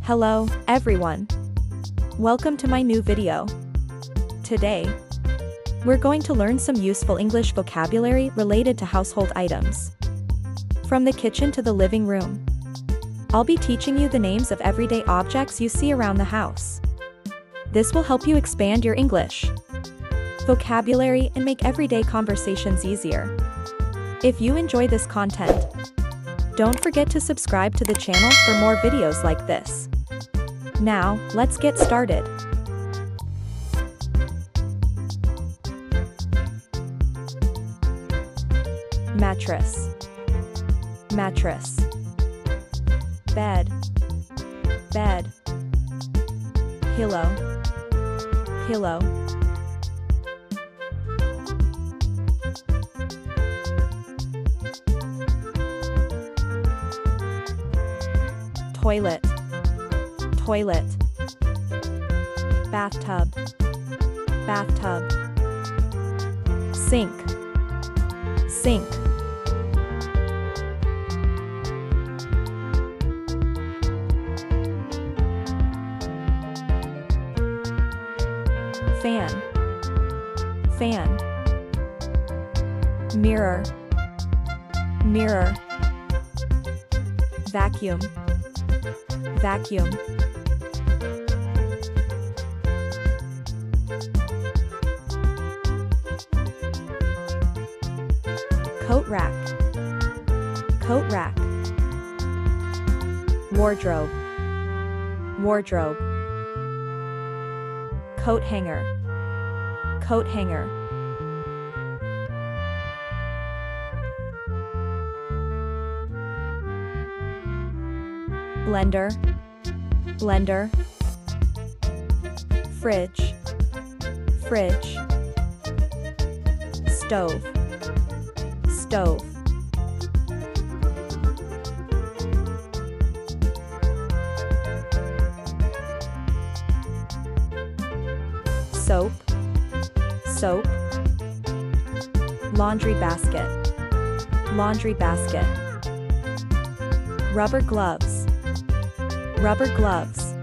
Hello, everyone. Welcome to my new video. Today, we're going to learn some useful English vocabulary related to household items. From the kitchen to the living room. I'll be teaching you the names of everyday objects you see around the house. This will help you expand your English vocabulary and make everyday conversations easier. If you enjoy this content, don't forget to subscribe to the channel for more videos like this. Now, let's get started. Mattress. Mattress. Bed. Bed. Pillow. Pillow. Toilet. Toilet. Bathtub. Bathtub. Sink. Sink. Fan. Fan. Mirror. Mirror. Vacuum. Vacuum. Coat rack. Coat rack. Wardrobe. Wardrobe. Coat hanger. Coat hanger. Blender. Blender. Fridge. Fridge. Stove. Stove. Soap. Soap. Laundry basket. Laundry basket. Rubber gloves. Rubber gloves.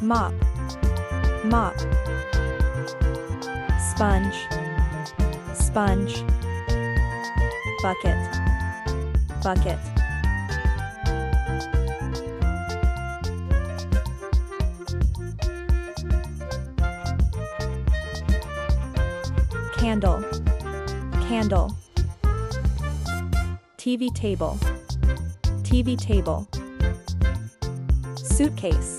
Mop. Mop. Sponge. Sponge. Bucket. Bucket. Candle. Candle. TV table. TV table. Suitcase.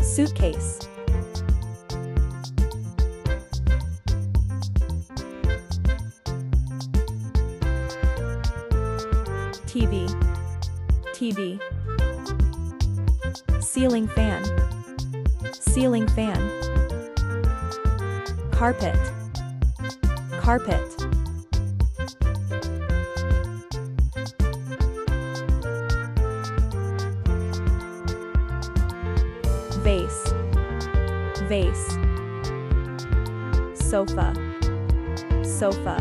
Suitcase. TV. TV. Ceiling fan. Ceiling fan. Carpet. Carpet. Vase. Vase. Sofa. Sofa.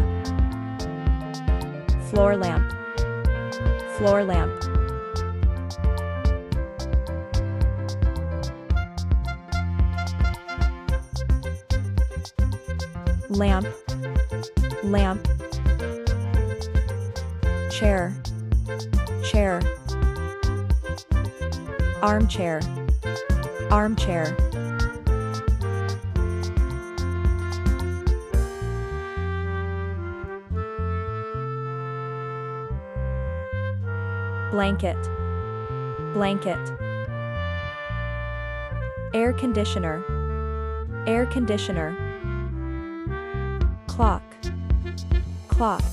Floor lamp. Floor lamp. Lamp. Lamp. Chair. Chair. Armchair. Armchair. Blanket. Blanket. Air conditioner. Air conditioner. Clock. Clock.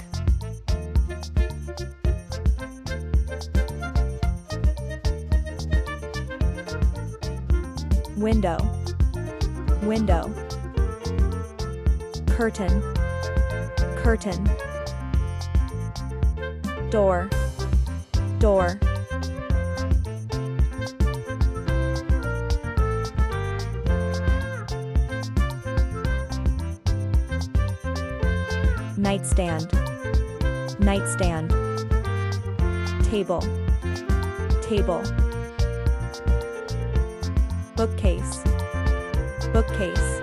Window. Window. Curtain. Curtain. Door. Door. nightstand, nightstand. Table, table. Bookcase, bookcase.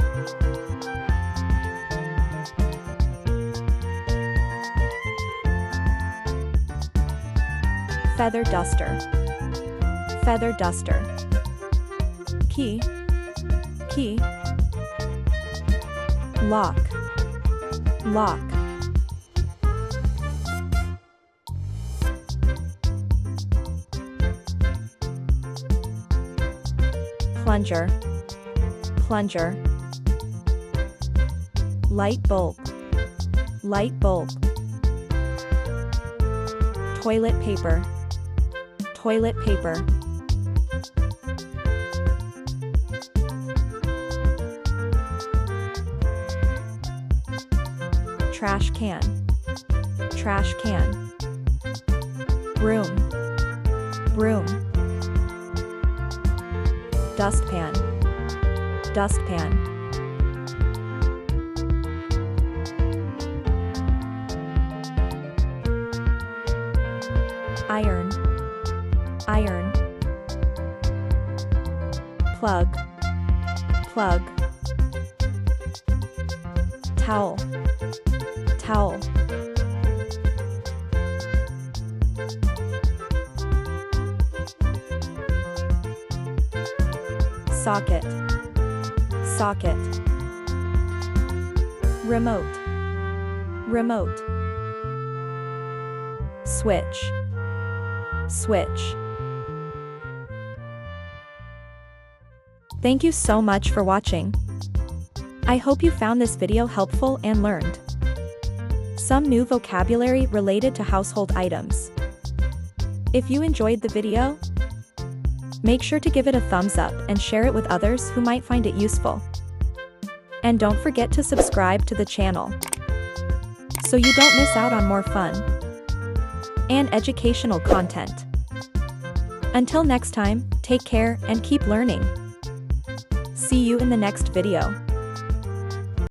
Feather duster, feather duster. Key, key. Lock, lock. Plunger, plunger. Light bulb, light bulb. Toilet paper, toilet paper. Trash can, trash can. Broom, broom. Dustpan, dustpan. Iron, iron. Plug, plug. Towel, towel. Socket, socket. Remote, remote. Switch, switch. Thank you so much for watching. I hope you found this video helpful and learned some new vocabulary related to household items. If you enjoyed the video, make sure to give it a thumbs up and share it with others who might find it useful. And don't forget to subscribe to the channel so you don't miss out on more fun and educational content. Until next time, take care and keep learning. See you in the next video.